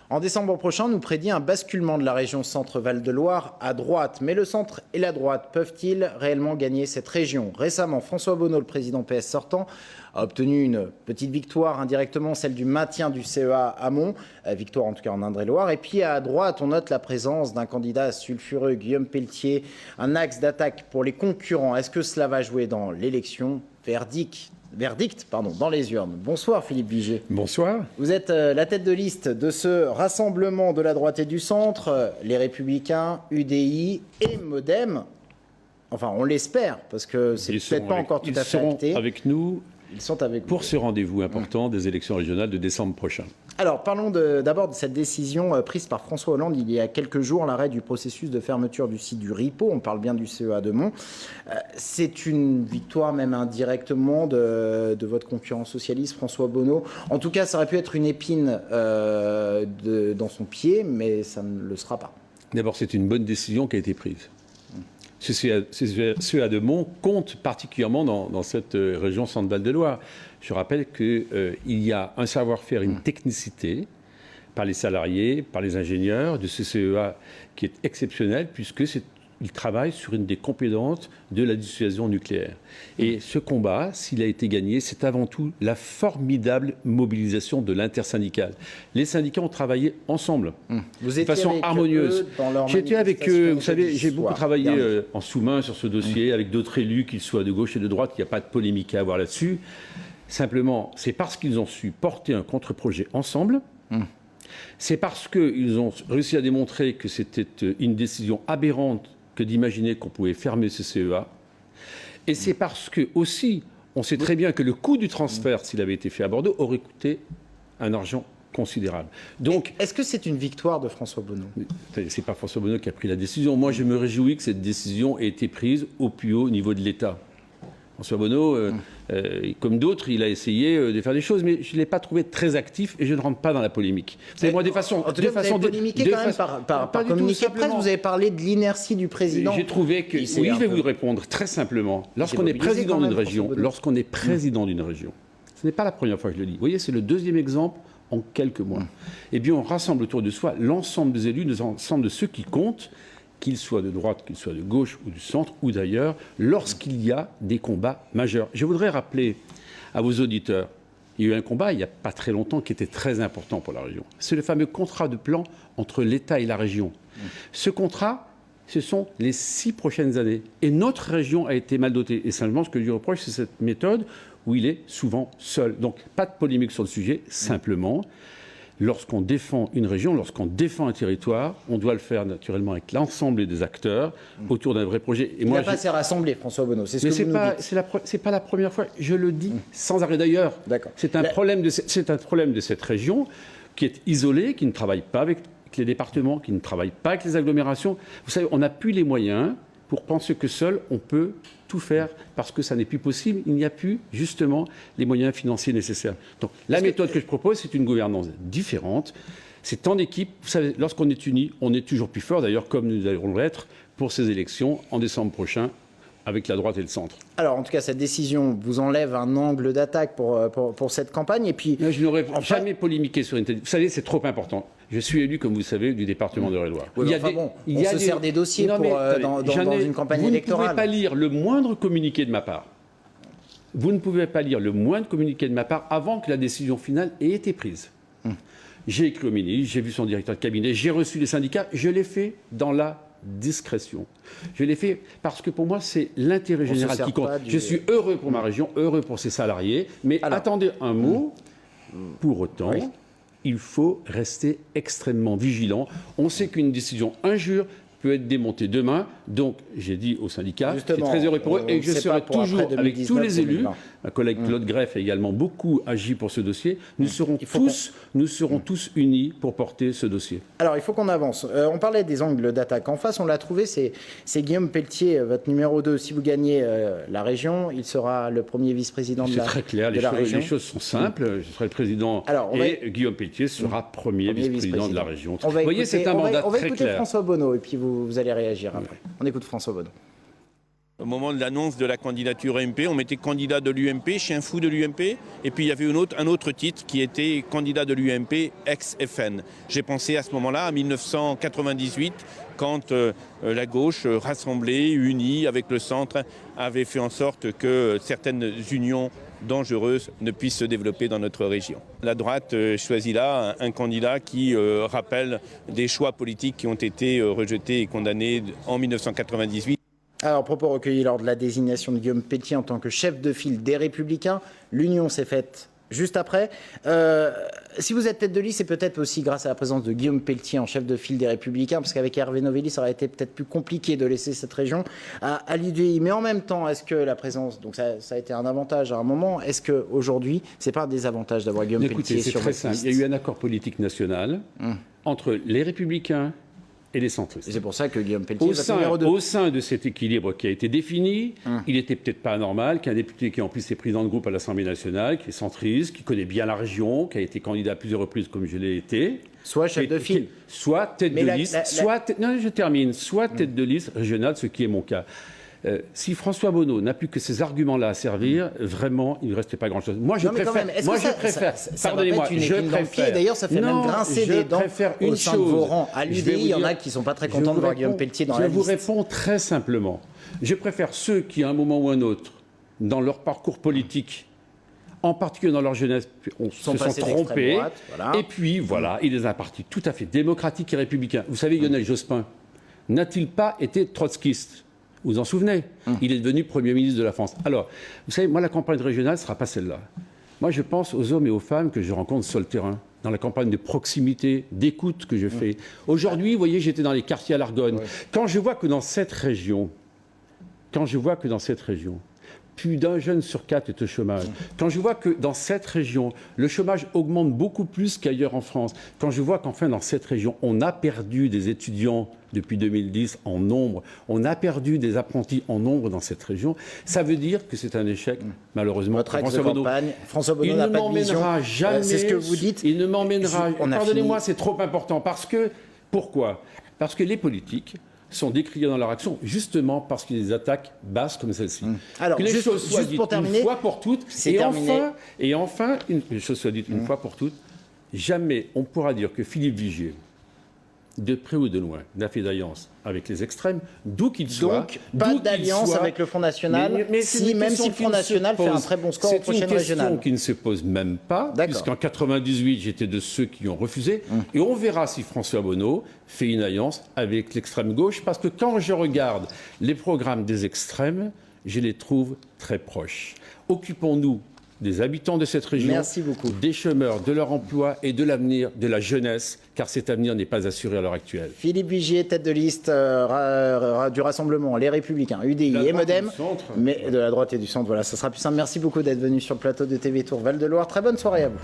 En décembre prochain, nous prédit un basculement de la région Centre-Val de Loire à droite. Mais le centre et la droite peuvent-ils réellement gagner cette région? Récemment, François Bonneau, le président PS sortant, a obtenu une petite victoire indirectement, celle du maintien du CEA à Mont, victoire en tout cas en Indre-et-Loire. Et puis à droite, on note la présence d'un candidat sulfureux, Guillaume Pelletier, un axe d'attaque pour les concurrents. Est-ce que cela va jouer dans l'élection? Verdict, dans les urnes. Bonsoir Philippe Viget. Bonsoir. Vous êtes la tête de liste de ce rassemblement de la droite et du centre, les Républicains, UDI et MoDem. Enfin, on l'espère, parce que c'est peut-être pas encore tout à fait acté. Ils sont avec nous. Ils sont avec vous. Pour ce rendez-vous important des élections régionales de décembre prochain. Alors, parlons d'abord de cette décision prise par François Hollande il y a quelques jours, l'arrêt du processus de fermeture du site du RIPO. On parle bien du CEA de Mont. C'est une victoire, même indirectement, de votre concurrent socialiste, François Bonneau. En tout cas, ça aurait pu être une épine dans son pied, mais ça ne le sera pas. D'abord, c'est une bonne décision qui a été prise. Ce CEA de Mont compte particulièrement dans cette région Centre-Val de Loire. Je rappelle qu'il y a un savoir-faire, une technicité par les salariés, par les ingénieurs de ce CEA qui est exceptionnel puisqu'ils travaillent sur une des compétences de la dissuasion nucléaire. Et ce combat, s'il a été gagné, c'est avant tout la formidable mobilisation de l'intersyndicale. Les syndicats ont travaillé ensemble, de façon harmonieuse. J'étais avec eux, vous savez, j'ai beaucoup travaillé en sous-main sur ce dossier, avec d'autres élus, qu'ils soient de gauche et de droite, il n'y a pas de polémique à avoir là-dessus. Simplement, c'est parce qu'ils ont su porter un contre-projet ensemble, c'est parce qu'ils ont réussi à démontrer que c'était une décision aberrante que d'imaginer qu'on pouvait fermer ce CEA. Et c'est parce que, aussi, on sait très bien que le coût du transfert, s'il avait été fait à Bordeaux, aurait coûté un argent considérable. Donc, est-ce que c'est une victoire de François Bonneau? C'est pas François Bonneau qui a pris la décision. Moi, je me réjouis que cette décision ait été prise au plus haut niveau de l'État. François Bonneau, comme d'autres, il a essayé de faire des choses, mais je ne l'ai pas trouvé très actif et je ne rentre pas dans la polémique. C'est moi, vous avez polémiqué quand même par communiqué de presse, vous avez parlé de l'inertie du président. J'ai trouvé que... Oui, je vais vous répondre très simplement. Lorsqu'on est président d'une région, ce n'est pas la première fois que je le dis. Vous voyez, c'est le deuxième exemple en quelques mois. Eh bien, on rassemble autour de soi l'ensemble des élus, l'ensemble de ceux qui comptent, qu'ils soient de droite, qu'ils soient de gauche ou du centre ou d'ailleurs, lorsqu'il y a des combats majeurs. Je voudrais rappeler à vos auditeurs, il y a eu un combat il n'y a pas très longtemps qui était très important pour la région. C'est le fameux contrat de plan entre l'État et la région. Ce contrat, ce sont les 6 prochaines années. Et notre région a été mal dotée. Et simplement, ce que je lui reproche, c'est cette méthode où il est souvent seul. Donc, pas de polémique sur le sujet, simplement... Lorsqu'on défend une région, lorsqu'on défend un territoire, on doit le faire naturellement avec l'ensemble des acteurs autour d'un vrai projet. Et il n'a pas assez rassemblé, François Bonneau. C'est ce que vous nous dites. C'est pas la première fois. Je le dis sans arrêt d'ailleurs. C'est un problème de cette région qui est isolée, qui ne travaille pas avec les départements, qui ne travaille pas avec les agglomérations. Vous savez, on n'a plus les moyens pour penser que seul on peut tout faire parce que ça n'est plus possible. Il n'y a plus, justement, les moyens financiers nécessaires. Donc, la méthode que je propose, c'est une gouvernance différente. C'est en équipe. Vous savez, lorsqu'on est unis, on est toujours plus fort, d'ailleurs, comme nous allons l'être pour ces élections en décembre prochain, avec la droite et le centre. Alors, en tout cas, cette décision vous enlève un angle d'attaque pour cette campagne. Et puis, je n'aurais jamais polémiqué sur une telle... Vous savez, c'est trop important. Je suis élu, comme vous le savez, du département de Eure-et-Loire. Oui, on se sert des dossiers dans une campagne électorale. Vous ne pouvez pas lire le moindre communiqué de ma part. Vous ne pouvez pas lire le moindre communiqué de ma part avant que la décision finale ait été prise. J'ai écrit au ministre, j'ai vu son directeur de cabinet, j'ai reçu les syndicats, je l'ai fait dans la discrétion. Je l'ai fait parce que pour moi, c'est l'intérêt général qui compte. Je suis heureux pour ma région, heureux pour ses salariés, mais attendez un mot, pour autant... Il faut rester extrêmement vigilant. On sait qu'une décision injure peut être démontée demain. Donc, j'ai dit aux syndicats, je suis très heureux pour eux et je serai toujours avec tous les élus. Ma collègue Claude Greff a également beaucoup agi pour ce dossier. Nous serons tous unis pour porter ce dossier. Alors, il faut qu'on avance. On parlait des angles d'attaque. En face, on l'a trouvé, c'est Guillaume Pelletier, votre numéro 2. Si vous gagnez la région, il sera le premier vice-président de la région. C'est très clair, les choses sont simples. Je serai le président et Guillaume Pelletier sera premier vice-président de la région. Vous voyez, c'est un mandat très clair. On va écouter François Bonneau et puis vous allez réagir après. On écoute François Bonneau. Au moment de l'annonce de la candidature UMP, on mettait candidat de l'UMP, chien fou de l'UMP, et puis il y avait un autre titre qui était candidat de l'UMP ex-FN. J'ai pensé à ce moment-là, à 1998, quand la gauche rassemblée, unie avec le centre, avait fait en sorte que certaines unions dangereuses ne puissent se développer dans notre région. La droite choisit là un candidat qui rappelle des choix politiques qui ont été rejetés et condamnés en 1998. Alors, propos recueillis lors de la désignation de Guillaume Peltier en tant que chef de file des Républicains, l'union s'est faite juste après. Si vous êtes tête de liste, c'est peut-être aussi grâce à la présence de Guillaume Peltier en chef de file des Républicains, parce qu'avec Hervé Novelli, ça aurait été peut-être plus compliqué de laisser cette région à l'UDI. Mais en même temps, est-ce que la présence, donc ça a été un avantage à un moment, est-ce qu'aujourd'hui, c'est pas un désavantage d'avoir Guillaume Peltier sur votre liste ? Il y a eu un accord politique national entre les Républicains et les centristes. C'est pour ça que Guillaume Peltier va numéro 2. Au sein de cet équilibre qui a été défini, il n'était peut-être pas anormal qu'un député qui en plus est président de groupe à l'Assemblée nationale, qui est centriste, qui connaît bien la région, qui a été candidat à plusieurs reprises comme je l'ai été, soit chef de file, soit tête de liste, soit tête de liste régionale, ce qui est mon cas. Si François Bonneau n'a plus que ces arguments-là à servir, vraiment, il ne restait pas grand-chose. Moi, je préfère. Pardonnez-moi, je préfère. D'ailleurs, ça fait même grincer des dents au sein de vos rangs. À l'UDI, il y en a qui ne sont pas très contents de voir Guillaume Peltier dans la liste. Je vous réponds très simplement. Je préfère ceux qui, à un moment ou un autre, dans leur parcours politique, en particulier dans leur jeunesse, se sont trompés. Droite, voilà. Et puis, voilà, il est un parti tout à fait démocratique et républicain. Vous savez, Lionel Jospin n'a-t-il pas été trotskiste ? Vous vous en souvenez ? Il est devenu Premier ministre de la France. Alors, vous savez, moi, la campagne régionale ne sera pas celle-là. Moi, je pense aux hommes et aux femmes que je rencontre sur le terrain, dans la campagne de proximité, d'écoute que je fais. Aujourd'hui, vous voyez, j'étais dans les quartiers à l'Argonne. Quand je vois que dans cette région, plus d'un jeune sur 4 est au chômage. Quand je vois que dans cette région, le chômage augmente beaucoup plus qu'ailleurs en France. Quand je vois qu'enfin, dans cette région, on a perdu des étudiants depuis 2010 en nombre, on a perdu des apprentis en nombre dans cette région, ça veut dire que c'est un échec, malheureusement. Votre axe de campagne, François Bonneau n'a pas de vision. Jamais, c'est ce que vous dites. Il ne m'emmènera jamais. Pardonnez-moi, c'est trop important. Pourquoi ? Parce que les politiques sont décriés dans leur action, justement parce qu'il y a des attaques basses comme celle-ci. Alors, que les choses soient dites une fois pour toutes, et enfin, une chose soit dite une fois pour toutes, jamais on pourra dire que Philippe Vigier, de près ou de loin, n'a fait d'alliance avec les extrêmes, d'où qu'il soit. Donc, pas d'alliance avec le Front National, même si le Front National fait un très bon score aux prochaines régionales. C'est une question qui ne se pose même pas, puisqu'en 98, j'étais de ceux qui ont refusé. Et on verra si François Bonneau fait une alliance avec l'extrême gauche, parce que quand je regarde les programmes des extrêmes, je les trouve très proches. Occupons-nous des habitants de cette région, des chômeurs, de leur emploi et de l'avenir de la jeunesse, car cet avenir n'est pas assuré à l'heure actuelle. Philippe Vigier, tête de liste du Rassemblement, les Républicains, UDI et Modem, mais de la droite et du centre, voilà, ça sera plus simple. Merci beaucoup d'être venu sur le plateau de TV Tour Val-de-Loire. Très bonne soirée à vous.